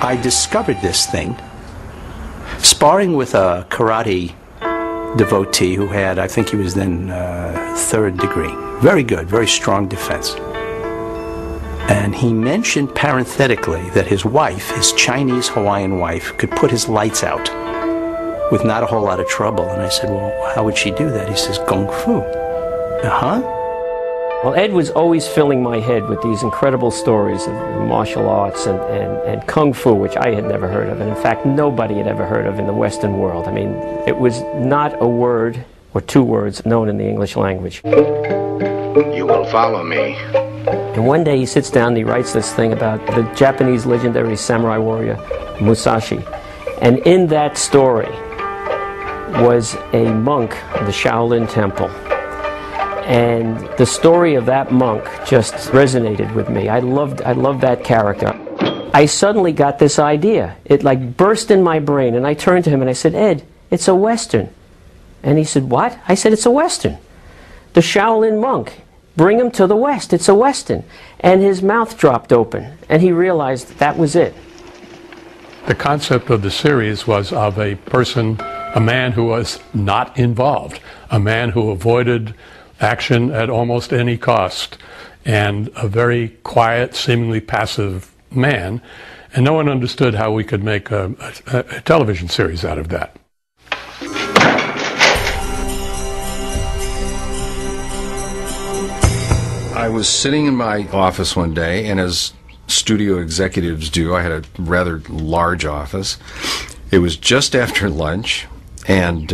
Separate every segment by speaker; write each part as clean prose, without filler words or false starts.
Speaker 1: I discovered this thing sparring with a karate devotee who had, I think he was then third degree. Very good, very strong defense. And he mentioned parenthetically that his wife, his Chinese Hawaiian wife, could put his lights out with not a whole lot of trouble. And I said, well, how would she do that? He says, Kung Fu. Uh-huh.
Speaker 2: Well, Ed was always filling my head with these incredible stories of martial arts and Kung Fu, which I had never heard of, and in fact nobody had ever heard of in the Western world. I mean, it was not a word or two words known in the English language.
Speaker 3: You will follow me.
Speaker 2: And one day he sits down and he writes this thing about the Japanese legendary samurai warrior Musashi. And in that story was a monk of the Shaolin Temple. And the story of that monk just resonated with me. I loved that character. I suddenly got this idea. It like burst in my brain, and I turned to him and I said, Ed, it's a Western. And he said, what? I said, it's a Western. The Shaolin monk, bring him to the West, it's a Western. And his mouth dropped open, and he realized that was it.
Speaker 4: The concept of the series was of a person, a man who was not involved, a man who avoided action at almost any cost, and a very quiet, seemingly passive man, and no one understood how we could make a television series out of that.
Speaker 5: I was sitting in my office one day, and as studio executives do, I had a rather large office. It was just after lunch, and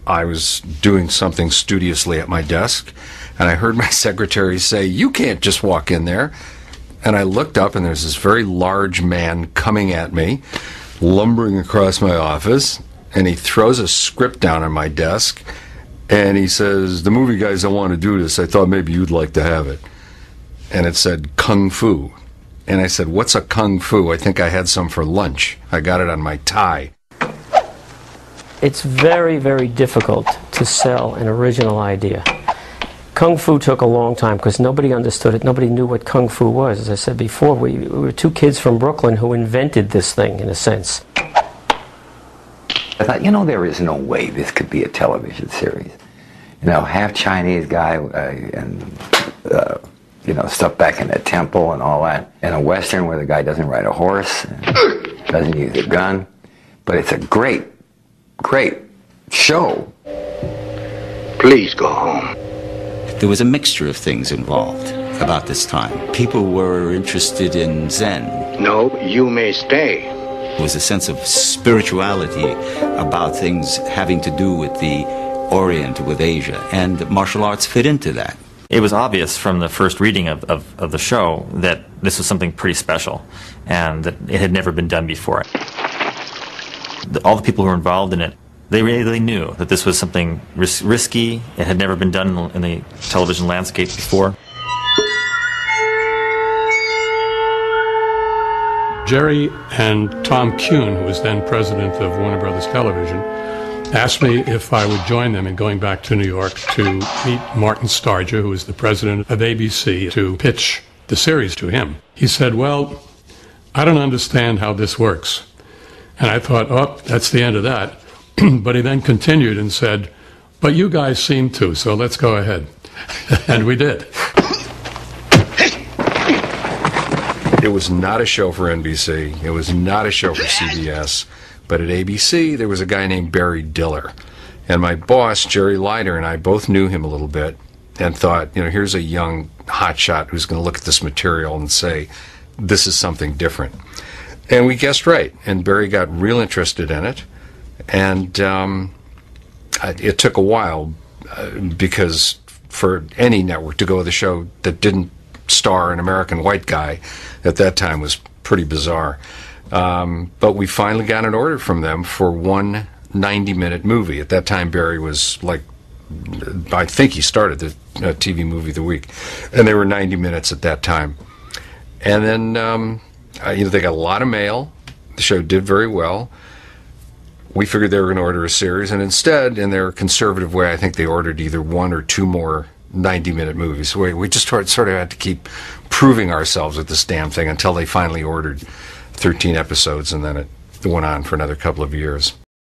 Speaker 5: I was doing something studiously at my desk, and I heard my secretary say, you can't just walk in there. And I looked up, and there's this very large man coming at me, lumbering across my office, and he throws a script down on my desk, and he says, the movie guys don't want to do this. I thought maybe you'd like to have it. And it said Kung Fu. And I said, what's a Kung Fu? I think I had some for lunch. I got it on my tie.
Speaker 2: It's very, very difficult to sell an original idea. Kung Fu took a long time because nobody understood it. Nobody knew what Kung Fu was. As I said before, we were two kids from Brooklyn who invented this thing, in a sense.
Speaker 6: I thought, there is no way this could be a television series. Half Chinese guy and, stuff back in the temple and all that. And a Western where the guy doesn't ride a horse, and doesn't use a gun. But it's a great show.
Speaker 3: Please go home.
Speaker 7: There was a mixture of things involved about this time. People were interested in Zen.
Speaker 3: No, you may stay.
Speaker 7: There was a sense of spirituality about things having to do with the Orient, with Asia, and martial arts fit into that.
Speaker 8: It was obvious from the first reading of the show that this was something pretty special, and that it had never been done before. All the people who were involved in it, they really knew that this was something risky. It had never been done in the television landscape before.
Speaker 4: Jerry and Tom Caine, who was then president of Warner Brothers Television, asked me if I would join them in going back to New York to meet Martin Starger, who was the president of ABC, to pitch the series to him. He said, well, I don't understand how this works. And I thought, oh, that's the end of that. But he then continued and said, but you guys seem to, so let's go ahead. And we did.
Speaker 5: It was not a show for NBC. It was not a show for CBS. But at ABC, there was a guy named Barry Diller. And my boss, Jerry Leiter, and I both knew him a little bit and thought, here's a young hotshot who's going to look at this material and say, this is something different. And we guessed right. And Barry got real interested in it. And it took a while because for any network to go with a show that didn't star an American white guy at that time was pretty bizarre. But we finally got an order from them for one 90-minute movie. At that time, Barry was like, I think he started the TV movie of the week, and they were 90 minutes at that time. And then, they got a lot of mail. The show did very well. We figured they were going to order a series, and instead, in their conservative way, I think they ordered either one or two more 90-minute movies. So we just sort of had to keep proving ourselves with this damn thing until they finally ordered 13 episodes, and then it went on for another couple of years.